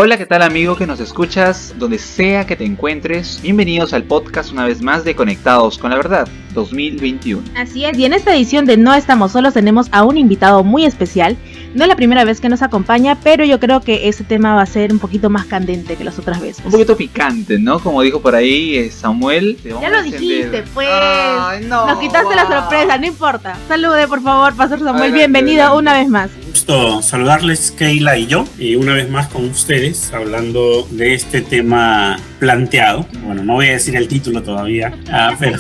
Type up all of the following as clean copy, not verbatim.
Hola, ¿qué tal amigo que nos escuchas donde sea que te encuentres? Bienvenidos al podcast una vez más de Conectados con la Verdad 2021. Así es, y en esta edición de No Estamos Solos tenemos a un invitado muy especial. No es la primera vez que nos acompaña, pero yo creo que este tema va a ser un poquito más candente que las otras veces. Un poquito picante, ¿no? Como dijo por ahí Samuel. Ya lo dijiste, pues. Ay, no, nos quitaste la sorpresa, no importa. Salude, por favor, Pastor Samuel. Bienvenido una vez más. Gusto saludarles, Keila y yo, y una vez más con ustedes, hablando de este tema planteado. Bueno, no voy a decir el título todavía, pero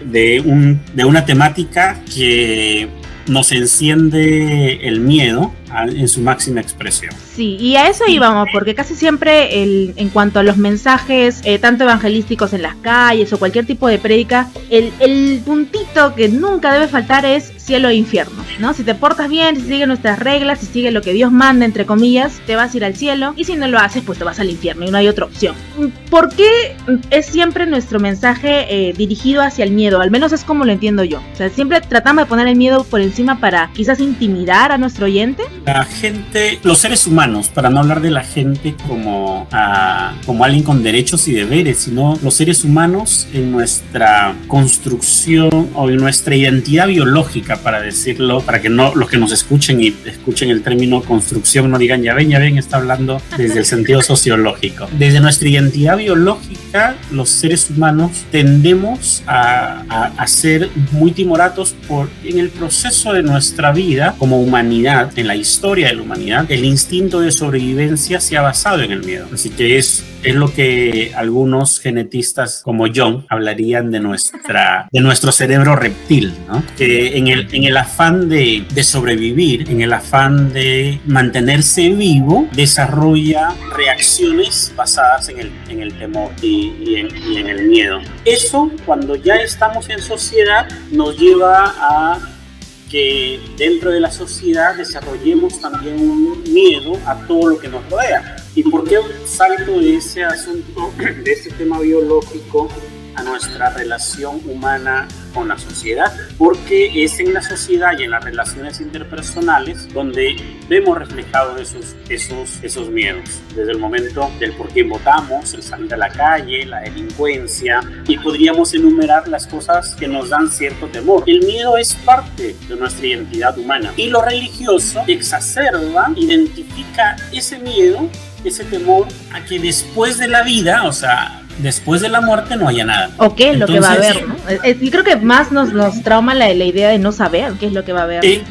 de una temática que nos enciende el miedo en su máxima expresión. Sí, y a eso íbamos, porque casi siempre en cuanto a los mensajes, tanto evangelísticos en las calles o cualquier tipo de prédica, el puntito que nunca debe faltar es cielo e infierno, ¿no? Si te portas bien, si sigues nuestras reglas, si sigues lo que Dios manda, entre comillas, te vas a ir al cielo, y si no lo haces, pues te vas al infierno y no hay otra opción. ¿Por qué es siempre nuestro mensaje dirigido hacia el miedo? Al menos es como lo entiendo yo. O sea, siempre tratamos de poner el miedo por encima para quizás intimidar a nuestro oyente. La gente, los seres humanos, para no hablar de la gente como alguien con derechos y deberes, sino los seres humanos en nuestra construcción o en nuestra identidad biológica, para decirlo, para que no los que nos escuchen y escuchen el término construcción no digan ya ven, está hablando desde el sentido sociológico. Desde nuestra identidad biológica, los seres humanos tendemos a ser muy timoratos en el proceso de nuestra vida como humanidad, en la historia de la humanidad. El instinto de sobrevivencia se ha basado en el miedo. Así que es lo que algunos genetistas como John hablarían de nuestro cerebro reptil, ¿no? Que en el afán de sobrevivir, en el afán de mantenerse vivo, desarrolla reacciones basadas en el temor y en el miedo. Eso, cuando ya estamos en sociedad, nos lleva a que dentro de la sociedad desarrollemos también un miedo a todo lo que nos rodea. ¿Y por qué salto de ese asunto, de ese tema biológico, a nuestra relación humana con la sociedad? Porque es en la sociedad y en las relaciones interpersonales donde vemos reflejados esos miedos, desde el momento del por qué votamos, el salir a la calle, la delincuencia, y podríamos enumerar las cosas que nos dan cierto temor. El miedo es parte de nuestra identidad humana, y lo religioso exacerba, identifica ese miedo, ese temor a que después de la vida, o sea, después de la muerte no haya nada. ¿O qué es lo que va a haber, no? Y creo que más nos trauma la idea de no saber qué es lo que va a haber.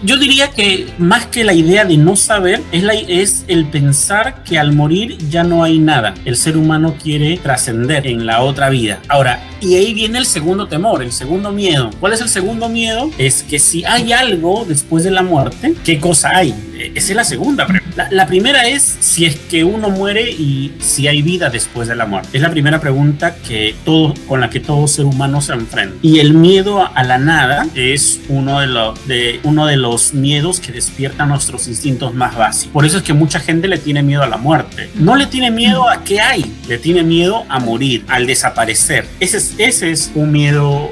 Yo diría que más que la idea de no saber, es el pensar que al morir ya no hay nada. El ser humano quiere trascender en la otra vida. Ahora, y ahí viene el segundo temor, el segundo miedo. ¿Cuál es el segundo miedo? Es que si hay algo después de la muerte, ¿qué cosa hay? Esa es la segunda pregunta. La primera es si es que uno muere y si hay vida después de la muerte. Es la primera pregunta con la que todo ser humano se enfrenta. Y el miedo a la nada es uno de los miedos que despiertan nuestros instintos más básicos. Por eso es que mucha gente le tiene miedo a la muerte. No le tiene miedo a qué hay, le tiene miedo a morir, al desaparecer. Ese es un miedo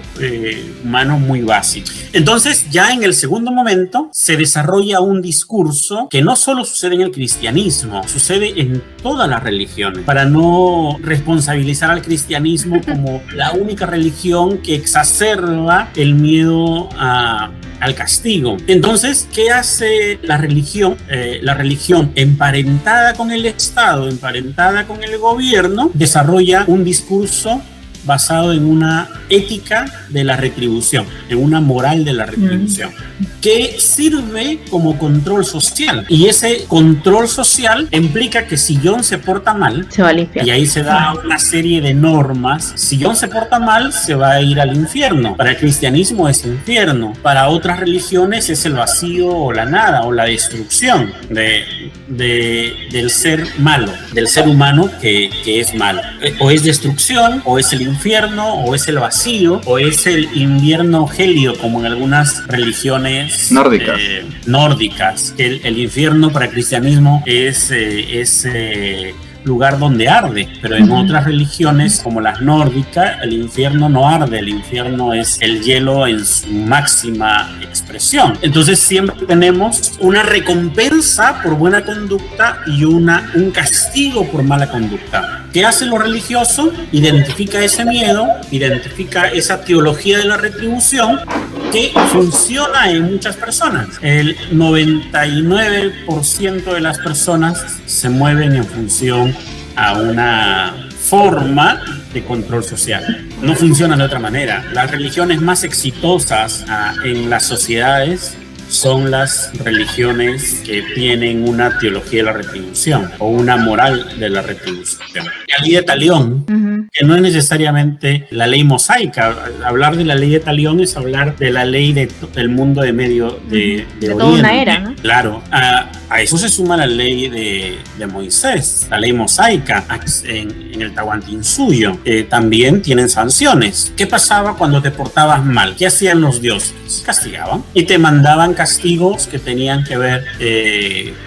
humano muy básico. Entonces, ya en el segundo momento se desarrolla un discurso que no solo sucede en el cristianismo, sucede en todas las religiones, para no responsabilizar al cristianismo como la única religión que exacerba el miedo al castigo. Entonces, ¿qué hace la religión? La religión, emparentada con el Estado, emparentada con el gobierno, desarrolla un discurso basado en una ética de la retribución, en una moral de la retribución, que sirve como control social. Y ese control social implica que si John se porta mal, se va al infierno. Y ahí se da una serie de normas. Si John se porta mal, se va a ir al infierno. Para el cristianismo es infierno. Para otras religiones es el vacío o la nada o la destrucción del ser malo, del ser humano que es malo. O es destrucción, o es el infierno, o es el vacío, o es el invierno gélido, como en algunas religiones nórdicas. El infierno para el cristianismo es lugar donde arde, pero en otras religiones como las nórdicas el infierno no arde, el infierno es el hielo en su máxima expresión. Entonces siempre tenemos una recompensa por buena conducta y un castigo por mala conducta. ¿Qué hace lo religioso? Identifica ese miedo, identifica esa teología de la retribución que funciona en muchas personas. El 99% de las personas se mueven en función a una forma de control social. No funciona de otra manera. Las religiones más exitosas en las sociedades son las religiones que tienen una teología de la retribución o una moral de la retribución. La ley de Talión, que no es necesariamente la ley mosaica. Hablar de la ley de Talión es hablar de la ley del mundo de Medio de toda una era, ¿no? Claro, a eso se suma la ley de Moisés, la ley mosaica en el Tahuantinsuyo. También tienen sanciones. ¿Qué pasaba cuando te portabas mal? ¿Qué hacían los dioses? Castigaban y te mandaban castigos que tenían que ver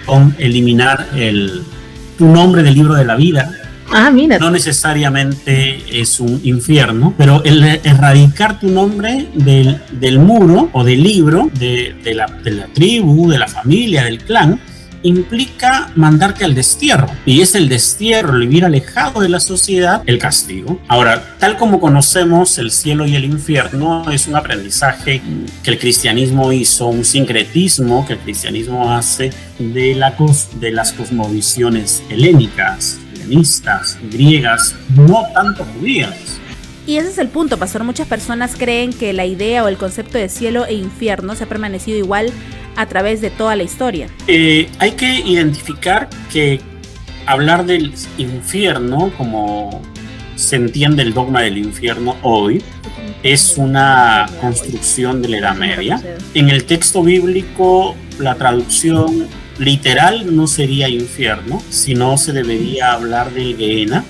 con eliminar tu nombre del libro de la vida. Ah, mira. No necesariamente es un infierno, pero el erradicar tu nombre del muro o del libro de la tribu, de la familia, del clan, implica mandarte al destierro. Y es el destierro, el vivir alejado de la sociedad, el castigo. Ahora, tal como conocemos el cielo y el infierno, es un aprendizaje que el cristianismo hizo, un sincretismo que el cristianismo hace de las cosmovisiones helénicas, helenistas, griegas, no tanto judías. Y ese es el punto, pastor. Muchas personas creen que la idea o el concepto de cielo e infierno se ha permanecido igual a través de toda la historia. Hay que identificar que hablar del infierno, como se entiende el dogma del infierno hoy, es una construcción de la Edad Media. En el texto bíblico, la traducción literal no sería infierno, sino se debería hablar del Gehenna.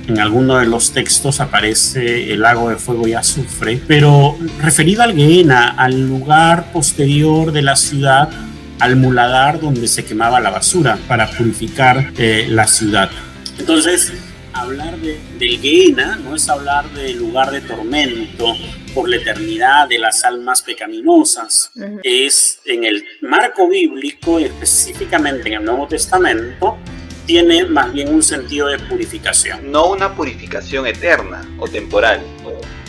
En alguno de los textos aparece el lago de fuego y azufre, pero referido al Gehenna, al lugar posterior de la ciudad, al muladar donde se quemaba la basura para purificar la ciudad. Entonces, hablar del Gehenna no es hablar del lugar de tormento por la eternidad de las almas pecaminosas. Es en el marco bíblico, específicamente en el Nuevo Testamento, tiene más bien un sentido de purificación. No una purificación eterna o temporal,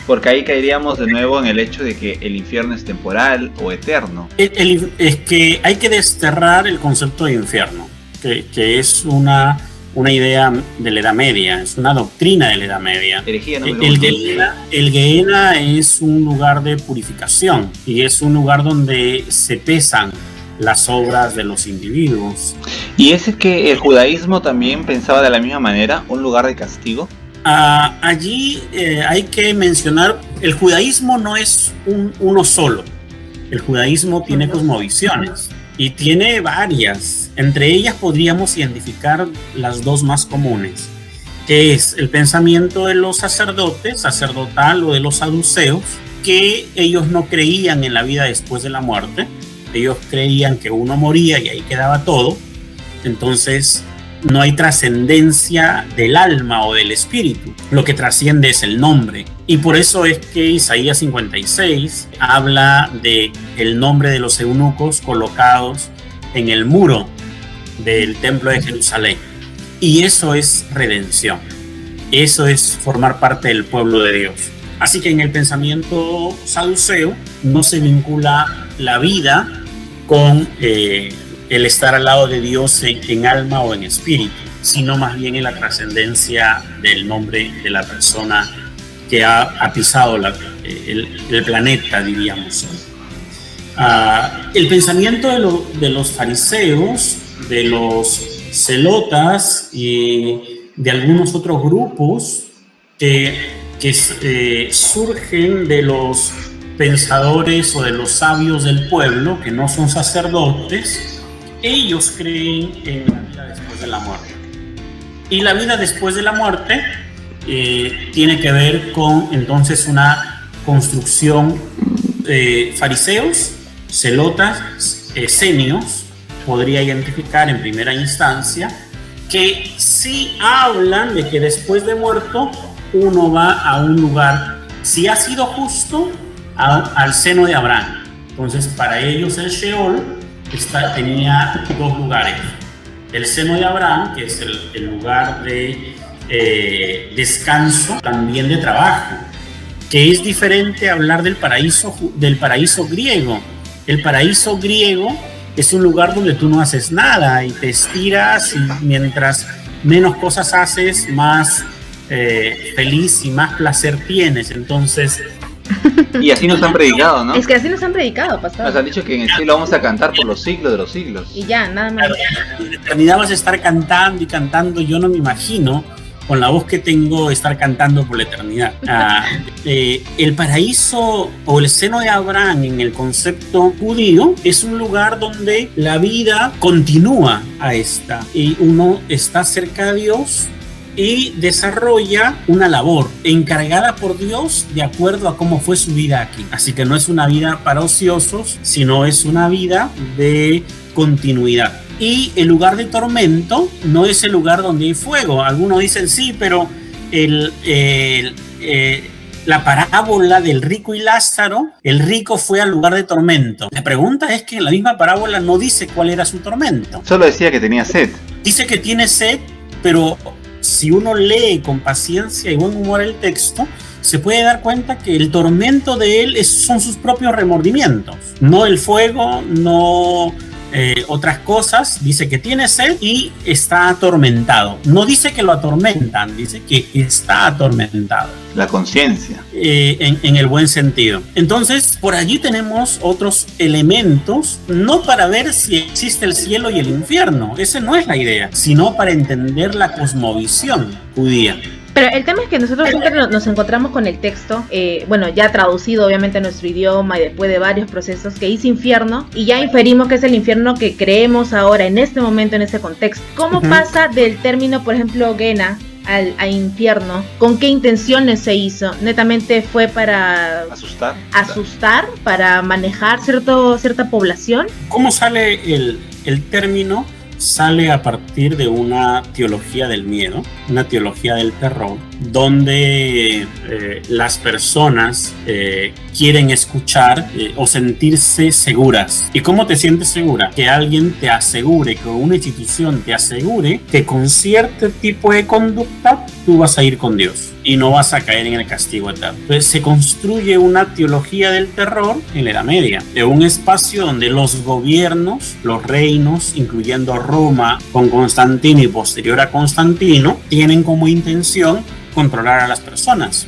porque ahí caeríamos de nuevo en el hecho de que el infierno es temporal o eterno. Es que hay que desterrar el concepto de infierno, que es una idea de la Edad Media, es una doctrina de la Edad Media. El Gehenna es un lugar de purificación y es un lugar donde se pesan las obras de los individuos. ¿Y es que el judaísmo también pensaba de la misma manera, un lugar de castigo? Allí hay que mencionar, el judaísmo no es uno solo. El judaísmo tiene cosmovisiones y tiene varias. Entre ellas podríamos identificar las dos más comunes, que es el pensamiento de los sacerdotes, sacerdotal o de los saduceos, que ellos no creían en la vida después de la muerte. Ellos creían que uno moría y ahí quedaba todo. Entonces no hay trascendencia del alma o del espíritu. Lo que trasciende es el nombre. Y por eso es que Isaías 56 habla de el nombre de los eunucos colocados en el muro del templo de Jerusalén. Y eso es redención. Eso es formar parte del pueblo de Dios. Así que en el pensamiento saduceo no se vincula la vida con el estar al lado de Dios en alma o en espíritu, sino más bien en la trascendencia del nombre de la persona que ha pisado el planeta, diríamos. El pensamiento de los fariseos, de los celotas y de algunos otros grupos que surgen de los pensadores o de los sabios del pueblo, que no son sacerdotes, ellos creen en la vida después de la muerte. Y la vida después de la muerte tiene que ver con entonces una construcción fariseos, celotas, esenios, podría identificar en primera instancia, que sí hablan de que después de muerto uno va a un lugar, si ha sido justo, al seno de Abraham. Entonces para ellos el Sheol tenía dos lugares: el seno de Abraham, que es el lugar de descanso, también de trabajo, que es diferente a hablar del paraíso griego. El paraíso griego es un lugar donde tú no haces nada y te estiras, y mientras menos cosas haces, más feliz y más placer tienes. Entonces, y así nos han predicado, ¿no? Es que así nos han predicado, pastor. Nos han dicho que en el cielo vamos a cantar por los siglos de los siglos. Y ya, nada más. En la eternidad vas a estar cantando y cantando. Yo no me imagino, con la voz que tengo, estar cantando por la eternidad. El paraíso o el seno de Abraham, en el concepto judío, es un lugar donde la vida continúa a esta, y uno está cerca de Dios y desarrolla una labor encargada por Dios de acuerdo a cómo fue su vida aquí. Así que no es una vida para ociosos, sino es una vida de continuidad. Y el lugar de tormento no es el lugar donde hay fuego. Algunos dicen sí, pero la parábola del rico y Lázaro, el rico fue al lugar de tormento. La pregunta es que en la misma parábola no dice cuál era su tormento. Solo decía que tenía sed. Dice que tiene sed, pero si uno lee con paciencia y buen humor el texto, se puede dar cuenta que el tormento de él son sus propios remordimientos. No el fuego, no otras cosas. Dice que tiene sed y está atormentado. No dice que lo atormentan, dice que está atormentado. La conciencia. En el buen sentido. Entonces, por allí tenemos otros elementos, no para ver si existe el cielo y el infierno, esa no es la idea, sino para entender la cosmovisión judía. Pero el tema es que nosotros siempre nos encontramos con el texto, bueno, ya traducido obviamente a nuestro idioma y después de varios procesos, que dice infierno, y ya inferimos que es el infierno que creemos ahora, en este momento, en este contexto. ¿Cómo pasa del término, por ejemplo, Gehenna, a infierno? ¿Con qué intenciones se hizo? ¿Netamente fue para asustar, para manejar cierta población? ¿Cómo sale el término? Sale a partir de una teología del miedo, una teología del terror, donde las personas quieren escuchar o sentirse seguras. ¿Y cómo te sientes segura? Que alguien te asegure, que una institución te asegure que con cierto tipo de conducta tú vas a ir con Dios y no vas a caer en el castigo eterno. Entonces se construye una teología del terror en la Edad Media, de un espacio donde los gobiernos, los reinos, incluyendo Roma con Constantino y posterior a Constantino, tienen como intención controlar a las personas.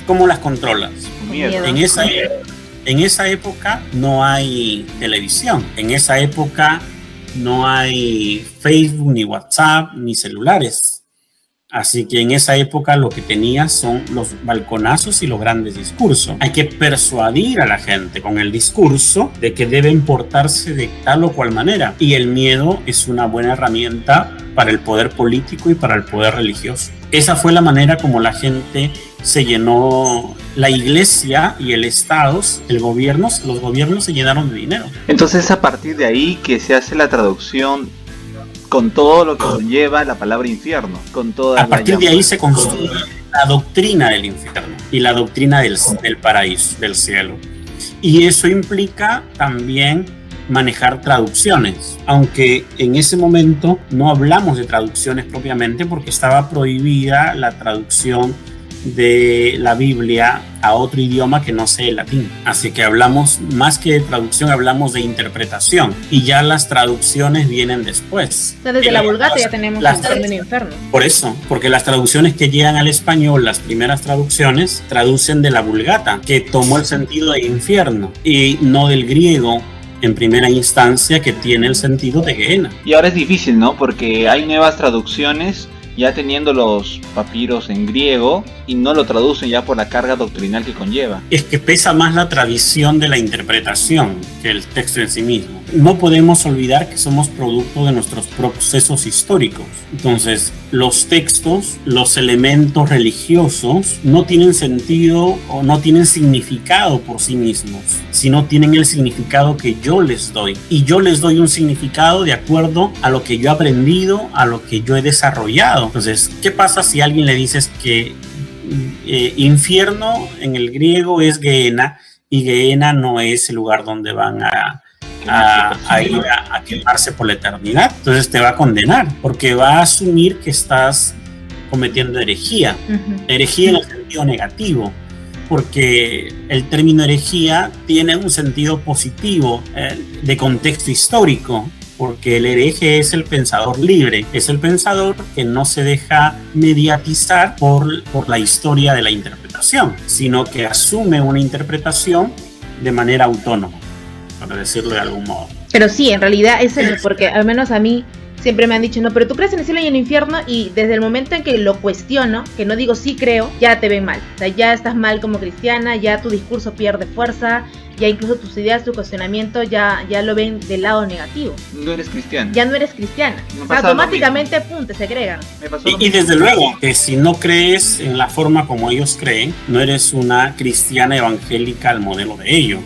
¿Cómo las controlas? Miedo. En esa época no hay televisión, en esa época no hay Facebook, ni WhatsApp, ni celulares. Así que en esa época lo que tenías son los balconazos y los grandes discursos. Hay que persuadir a la gente con el discurso de que deben portarse de tal o cual manera. Y el miedo es una buena herramienta para el poder político y para el poder religioso. Esa fue la manera como la gente se llenó, la iglesia y el Estado, los gobiernos se llenaron de dinero. Entonces es a partir de ahí que se hace la traducción con todo lo que conlleva la palabra infierno, con toda a partir de ahí se construye la doctrina del infierno y la doctrina del paraíso, del cielo. Y eso implica también manejar traducciones, aunque en ese momento no hablamos de traducciones propiamente porque estaba prohibida la traducción de la Biblia a otro idioma que no sea el latín. Así que hablamos, más que de traducción, hablamos de interpretación, y ya las traducciones vienen después. O sea, desde la Vulgata ya tenemos el término infierno. Por eso, porque las traducciones que llegan al español, las primeras traducciones, traducen de la Vulgata, que tomó el sentido de infierno, y no del griego en primera instancia, que tiene el sentido de Gehenna. Y ahora es difícil, ¿no? Porque hay nuevas traducciones ya teniendo los papiros en griego y no lo traducen ya por la carga doctrinal que conlleva. Es que pesa más la tradición de la interpretación que el texto en sí mismo. No podemos olvidar que somos producto de nuestros procesos históricos. Entonces, los textos, los elementos religiosos no tienen sentido o no tienen significado por sí mismos, sino tienen el significado que yo les doy. Y yo les doy un significado de acuerdo a lo que yo he aprendido, a lo que yo he desarrollado. Entonces, ¿qué pasa si a alguien le dices que infierno en el griego es Gehenna y Gehenna no es el lugar donde van a ir a quemarse por la eternidad? Entonces te va a condenar porque va a asumir que estás cometiendo herejía. Herejía en el sentido negativo, porque el término herejía tiene un sentido positivo de contexto histórico, porque el hereje es el pensador libre, es el pensador que no se deja mediatizar por la historia de la interpretación, sino que asume una interpretación de manera autónoma, para decirlo de algún modo. Pero sí, en realidad es eso, porque al menos a mí siempre me han dicho, no, pero tú crees en el cielo y en el infierno, y desde el momento en que lo cuestiono, que no digo sí creo, ya te ven mal. O sea, ya estás mal como cristiana, ya tu discurso pierde fuerza, ya incluso tus ideas, tu cuestionamiento ya lo ven del lado negativo. No eres cristiana. Ya no eres cristiana. O sea, automáticamente, pum, te segregan. Y desde luego, que si no crees en la forma como ellos creen, no eres una cristiana evangélica al modelo de ellos.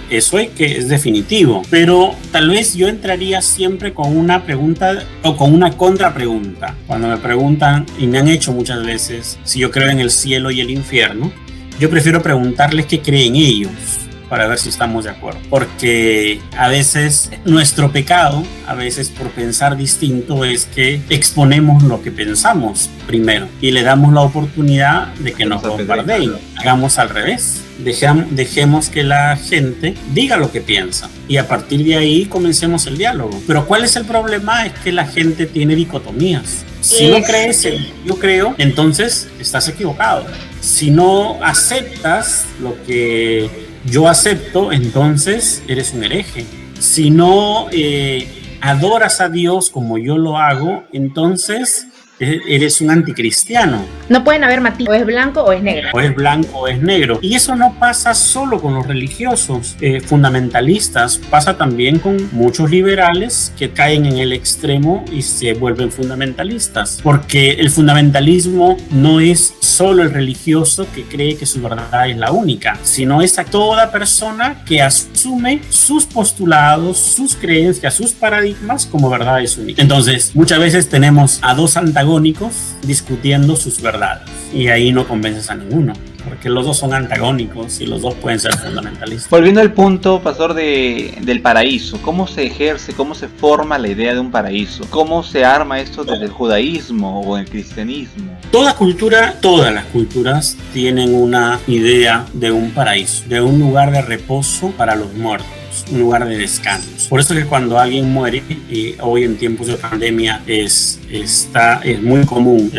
Eso es definitivo, pero tal vez yo entraría siempre con una pregunta o con una contrapregunta. Cuando me preguntan, y me han hecho muchas veces, si yo creo en el cielo y el infierno, yo prefiero preguntarles qué creen ellos, para ver si estamos de acuerdo. Porque a veces nuestro pecado, a veces por pensar distinto, es que exponemos lo que pensamos primero y le damos la oportunidad de que nos bombardeen. Hagamos al revés. Dejemos que la gente diga lo que piensa y a partir de ahí comencemos el diálogo. Pero ¿cuál es el problema? Es que la gente tiene dicotomías. Si no crees en yo creo, entonces estás equivocado. Si no aceptas lo que yo acepto, entonces eres un hereje. Si no adoras a Dios como yo lo hago, entonces eres un anticristiano. No pueden haber matices, o es blanco o es negro. O es blanco o es negro. Y eso no pasa solo con los religiosos fundamentalistas, pasa también con muchos liberales que caen en el extremo y se vuelven fundamentalistas. Porque el fundamentalismo no es solo el religioso que cree que su verdad es la única, sino es a toda persona que asume sus postulados, sus creencias, sus paradigmas como verdades únicas. Entonces, muchas veces tenemos a dos antagónicos discutiendo sus verdades y ahí no convences a ninguno porque los dos son antagónicos y los dos pueden ser fundamentalistas. Volviendo al punto, pastor, del paraíso, ¿cómo se ejerce, cómo se forma la idea de un paraíso? ¿Cómo se arma esto desde el judaísmo o el cristianismo? Todas las culturas tienen una idea de un paraíso, de un lugar de reposo para los muertos, un lugar de descanso. Por eso que cuando alguien muere, y hoy en tiempos de pandemia es muy común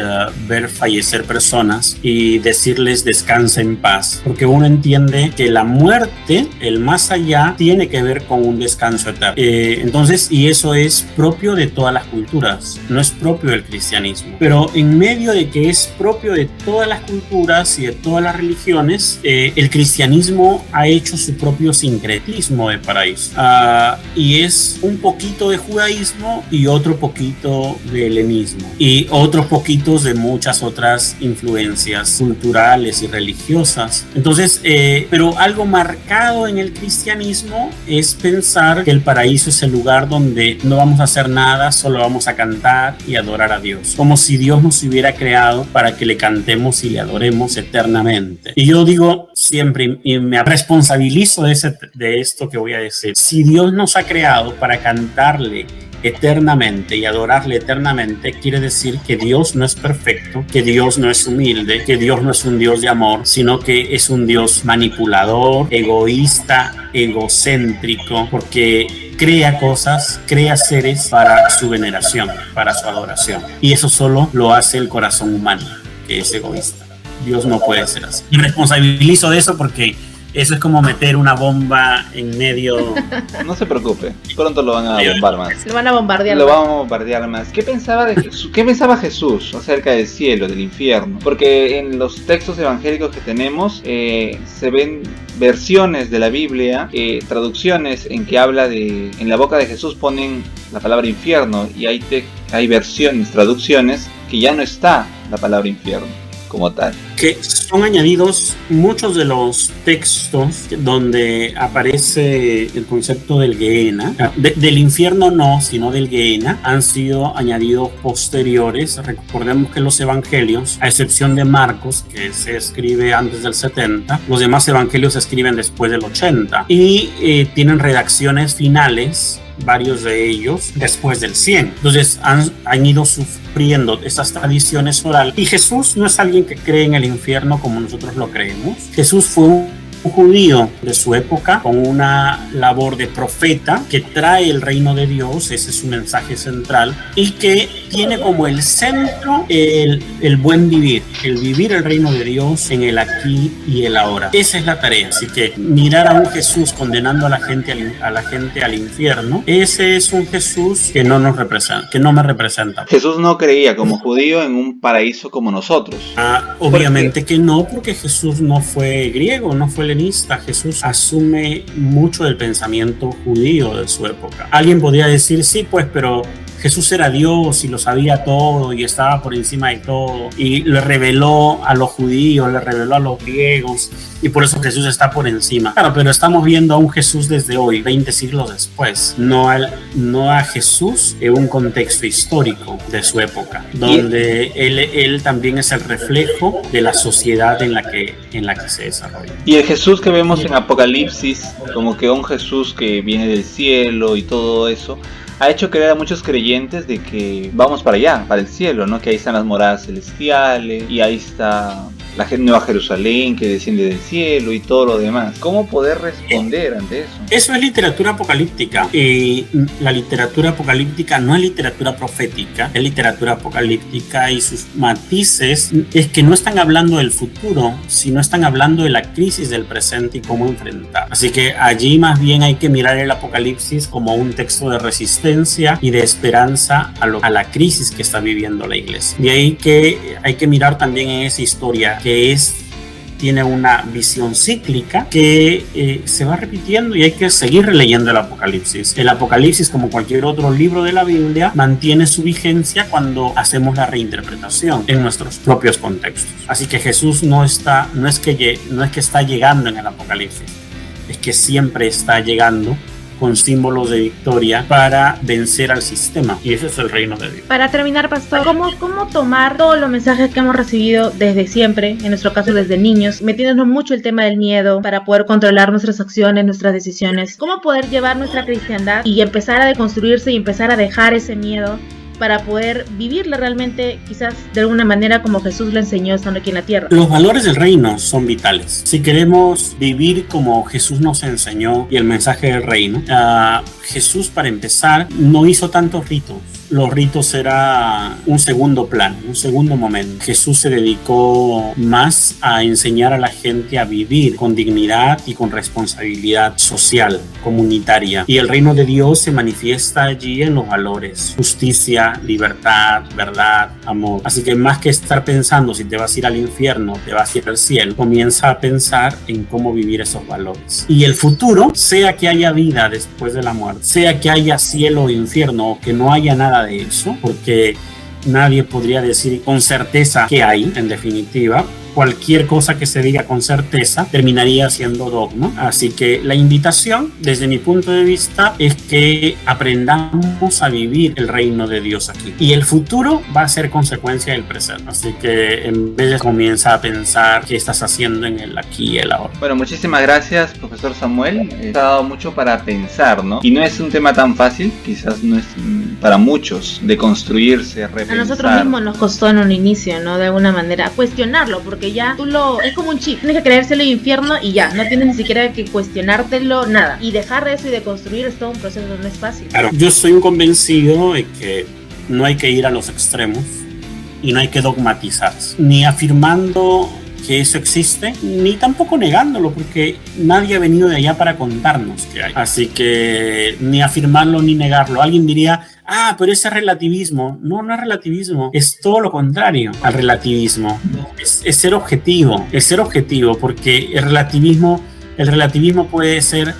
ver fallecer personas y decirles descansa en paz, porque uno entiende que la muerte, el más allá, tiene que ver con un descanso eterno. Entonces, y eso es propio de todas las culturas, no es propio del cristianismo. Pero en medio de que es propio de todas las culturas y de todas las religiones, el cristianismo ha hecho su propio sincretismo de paraíso. Y es un poquito de judaísmo y otro poquito de helenismo y otros poquitos de muchas otras influencias culturales y religiosas. Entonces, pero algo marcado en el cristianismo es pensar que el paraíso es el lugar donde no vamos a hacer nada, solo vamos a cantar y adorar a Dios, como si Dios nos hubiera creado para que le cantemos y le adoremos eternamente. Y yo digo siempre, y me responsabilizo de esto que voy a decir, si Dios nos ha creado para cantarle eternamente y adorarle eternamente, quiere decir que Dios no es perfecto, que Dios no es humilde, que Dios no es un Dios de amor, sino que es un Dios manipulador, egoísta, egocéntrico, porque crea cosas, crea seres para su veneración, para su adoración. Y eso solo lo hace el corazón humano, que es egoísta. Dios no puede ser así. Y responsabilizo de eso porque Eso es como meter una bomba en medio. No se preocupe, pronto lo van a bombar más. Lo van a bombardear. Lo vamos a bombardear más. ¿Qué pensaba Jesús acerca del cielo, del infierno? Porque en los textos evangélicos que tenemos se ven versiones de la Biblia, traducciones en que habla de, en la boca de Jesús ponen la palabra infierno, y hay versiones, traducciones que ya no está la palabra infierno como tal. Que son añadidos muchos de los textos donde aparece el concepto del Gehenna. Del infierno no, sino del Gehenna, han sido añadidos posteriores. Recordemos que los evangelios, a excepción de Marcos, que se escribe antes del 70, los demás evangelios se escriben después del 80 y tienen redacciones finales, varios de ellos después del 100. Entonces han ido sufriendo estas tradiciones orales. Y Jesús no es alguien que cree en el infierno como nosotros lo creemos. Jesús fue un judío de su época con una labor de profeta que trae el reino de Dios, ese es su mensaje central, y que tiene como el centro el buen vivir, el vivir el reino de Dios en el aquí y el ahora. Esa es la tarea. Así que mirar a un Jesús condenando a la gente al infierno, ese es un Jesús que no nos representa, que no me representa. Jesús no creía como judío en un paraíso como nosotros. Obviamente que no, porque Jesús no fue griego, no fue helenista. Jesús asume mucho del pensamiento judío de su época. Alguien podría decir, sí, pues, pero Jesús era Dios y lo sabía todo y estaba por encima de todo y le reveló a los judíos, le reveló a los griegos y por eso Jesús está por encima. Claro, pero estamos viendo a un Jesús desde hoy, 20 siglos después, no a Jesús en un contexto histórico de su época, donde él también es el reflejo de la sociedad en la que se desarrolla. Y el Jesús que vemos en Apocalipsis, como que un Jesús que viene del cielo y todo eso, ha hecho creer a muchos creyentes de que vamos para allá, para el cielo, ¿no? Que ahí están las moradas celestiales y ahí está la Nueva Jerusalén que desciende del cielo y todo lo demás. ¿Cómo poder responder ante eso? Eso es literatura apocalíptica. Y la literatura apocalíptica no es literatura profética, es literatura apocalíptica y sus matices es que no están hablando del futuro, sino están hablando de la crisis del presente y cómo enfrentar. Así que allí más bien hay que mirar el Apocalipsis como un texto de resistencia y de esperanza a la crisis que está viviendo la iglesia. De ahí que hay que mirar también en esa historia que tiene una visión cíclica que se va repitiendo y hay que seguir releyendo el Apocalipsis. El Apocalipsis, como cualquier otro libro de la Biblia, mantiene su vigencia cuando hacemos la reinterpretación en nuestros propios contextos. Así que Jesús no es que está llegando en el Apocalipsis, es que siempre está llegando con símbolos de victoria para vencer al sistema, y ese es el reino de Dios. Para terminar, pastor, ¿cómo tomar todos los mensajes que hemos recibido desde siempre, en nuestro caso desde niños, metiéndonos mucho el tema del miedo para poder controlar nuestras acciones, nuestras decisiones? ¿Cómo poder llevar nuestra cristiandad y empezar a deconstruirse y empezar a dejar ese miedo para poder vivirla realmente, quizás de alguna manera como Jesús lo enseñó estando aquí en la tierra? Los valores del reino son vitales. Si queremos vivir como Jesús nos enseñó y el mensaje del reino, Jesús, para empezar, no hizo tantos ritos. Los ritos era un segundo plan, un segundo momento. Jesús se dedicó más a enseñar a la gente a vivir con dignidad y con responsabilidad social, comunitaria. Y el reino de Dios se manifiesta allí en los valores: justicia, libertad, verdad, amor. Así que más que estar pensando si te vas a ir al infierno, te vas a ir al cielo, comienza a pensar en cómo vivir esos valores. Y el futuro, sea que haya vida después de la muerte, sea que haya cielo o infierno, o que no haya nada de eso, porque nadie podría decir con certeza qué hay. En definitiva, cualquier cosa que se diga con certeza terminaría siendo dogma. Así que la invitación, desde mi punto de vista, es que aprendamos a vivir el reino de Dios aquí. Y el futuro va a ser consecuencia del presente. Así que en vez de comienza a pensar qué estás haciendo en el aquí y el ahora. Bueno, muchísimas gracias, profesor Samuel. Ha dado mucho para pensar, ¿no? Y no es un tema tan fácil, quizás no es para muchos, de construirse, repensar. A nosotros mismos nos costó en un inicio, ¿no? De alguna manera, cuestionarlo, porque ya es como un chip, tienes que creérselo el infierno y ya, no tienes ni siquiera que cuestionártelo, nada. Y dejar de eso y de construir es todo un proceso, no es fácil. Claro, yo soy un convencido de que no hay que ir a los extremos y no hay que dogmatizarse, ni afirmando que eso existe, ni tampoco negándolo, porque nadie ha venido de allá para contarnos que hay. Así que ni afirmarlo ni negarlo. Alguien diría, pero ese es relativismo. No, no es relativismo, es todo lo contrario al relativismo. Es ser objetivo, porque el relativismo puede ser,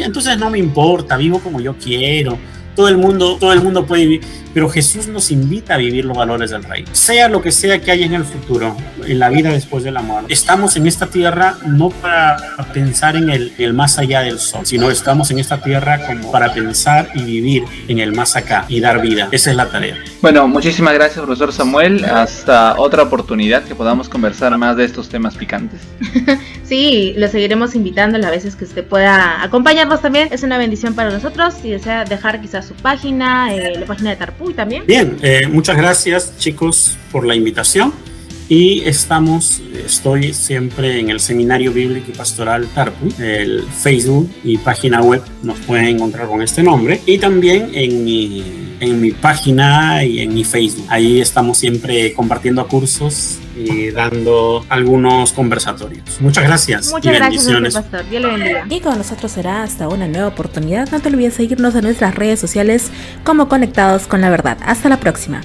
entonces no me importa, vivo como yo quiero. Todo el mundo puede vivir, pero Jesús nos invita a vivir los valores del reino. Sea lo que sea que haya en el futuro, en la vida después de la muerte. Estamos en esta tierra no para pensar en el más allá del sol, sino estamos en esta tierra como para pensar y vivir en el más acá y dar vida. Esa es la tarea. Bueno, muchísimas gracias, profesor Samuel. Hasta otra oportunidad que podamos conversar más de estos temas picantes. Sí, lo seguiremos invitando las veces que usted pueda acompañarnos también. Es una bendición para nosotros. Si desea dejar quizás su página, la página de Tarpuy también. Bien, muchas gracias, chicos, por la invitación. Y estoy siempre en el Seminario Bíblico y Pastoral Tarpuy. El Facebook y página web nos pueden encontrar con este nombre. Y también en mi página y en mi Facebook. Ahí estamos siempre compartiendo cursos y dando algunos conversatorios. Muchas gracias. Muchas y gracias, bendiciones. pastor. Dios le bendiga. Y con nosotros será hasta una nueva oportunidad. No te olvides seguirnos en nuestras redes sociales como Conectados con la Verdad. Hasta la próxima.